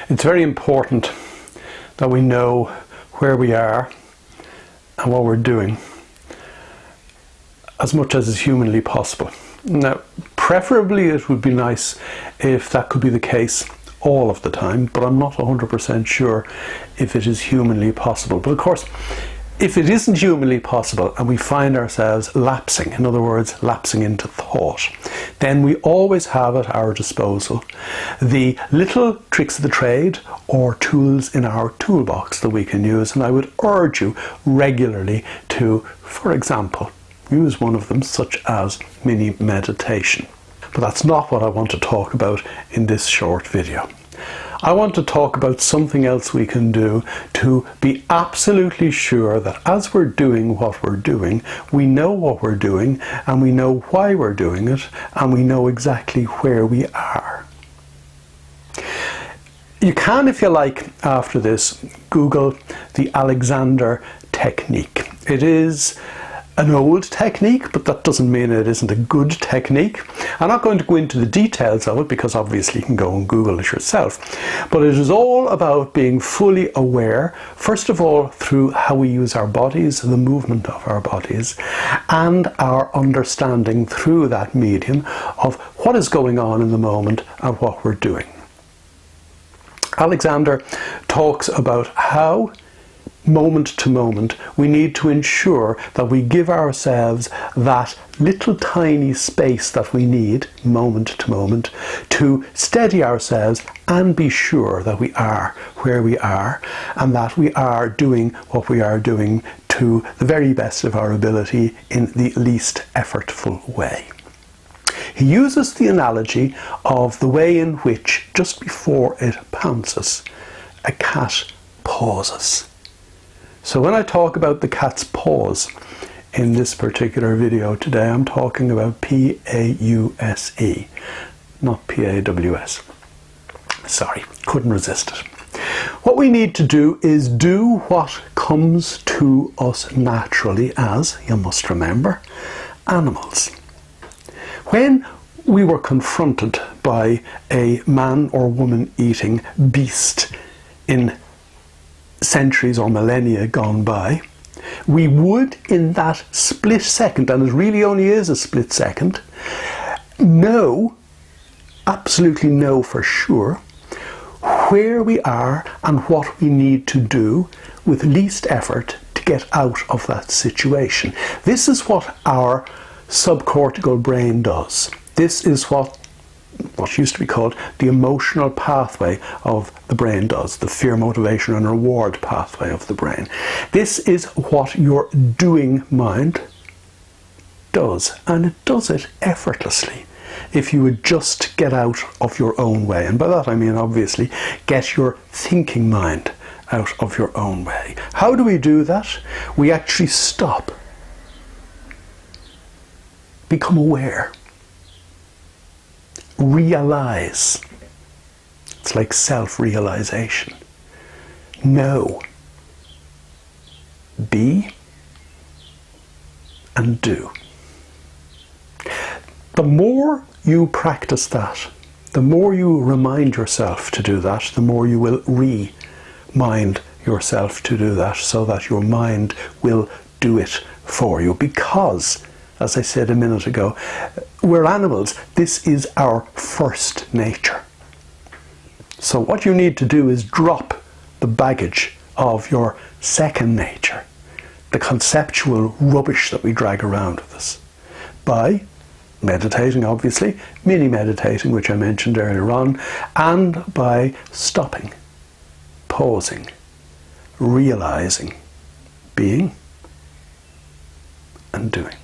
It's very important that we know where we are and what we're doing as much as is humanly possible. Now, preferably it would be nice if that could be the case all of the time, but I'm not 100% sure if it is humanly possible. But of course, if it isn't humanly possible and we find ourselves lapsing, in other words, lapsing into thought, then we always have at our disposal the little tricks of the trade or tools in our toolbox that we can use. And I would urge you regularly to, for example, use one of them, such as mini meditation. But that's not what I want to talk about in this short video. I want to talk about something else we can do to be absolutely sure that as we're doing what we're doing, we know what we're doing and we know why we're doing it and we know exactly where we are. You can, if you like, after this, Google the Alexander technique. It is an old technique, but that doesn't mean it isn't a good technique. I'm not going to go into the details of it because obviously you can go and Google it yourself. But it is all about being fully aware, first of all, through how we use our bodies, the movement of our bodies, and our understanding through that medium of what is going on in the moment and what we're doing. Alexander talks about how moment to moment we need to ensure that we give ourselves that little tiny space that we need moment to moment to steady ourselves and be sure that we are where we are and that we are doing what we are doing to the very best of our ability in the least effortful way. He uses the analogy of the way in which, just before it pounces, a cat pauses. So when I talk about the cat's paws in this particular video today, I'm talking about P-A-U-S-E, not P-A-W-S. Sorry, couldn't resist it. What we need to do is do what comes to us naturally as, you must remember, animals. When we were confronted by a man or woman eating beast in centuries or millennia gone by, we would in that split second, and it really only is a split second, absolutely know for sure where we are and what we need to do with least effort to get out of that situation. This is what our subcortical brain does. This is what used to be called the emotional pathway of the brain does, the fear, motivation and reward pathway of the brain. This is what your doing mind does, and it does it effortlessly if you would just get out of your own way. And by that I mean obviously get your thinking mind out of your own way. How do we do that? We actually stop, become aware, realize. It's like self-realization. Know, be, and do. The more you practice that, the more you remind yourself to do that, the more you will remind yourself to do that, so that your mind will do it for you. Because, as I said a minute ago, we're animals. This is our first nature. So what you need to do is drop the baggage of your second nature, the conceptual rubbish that we drag around with us, by meditating, obviously, mini meditating, which I mentioned earlier on, and by stopping, pausing, realizing, being, and doing.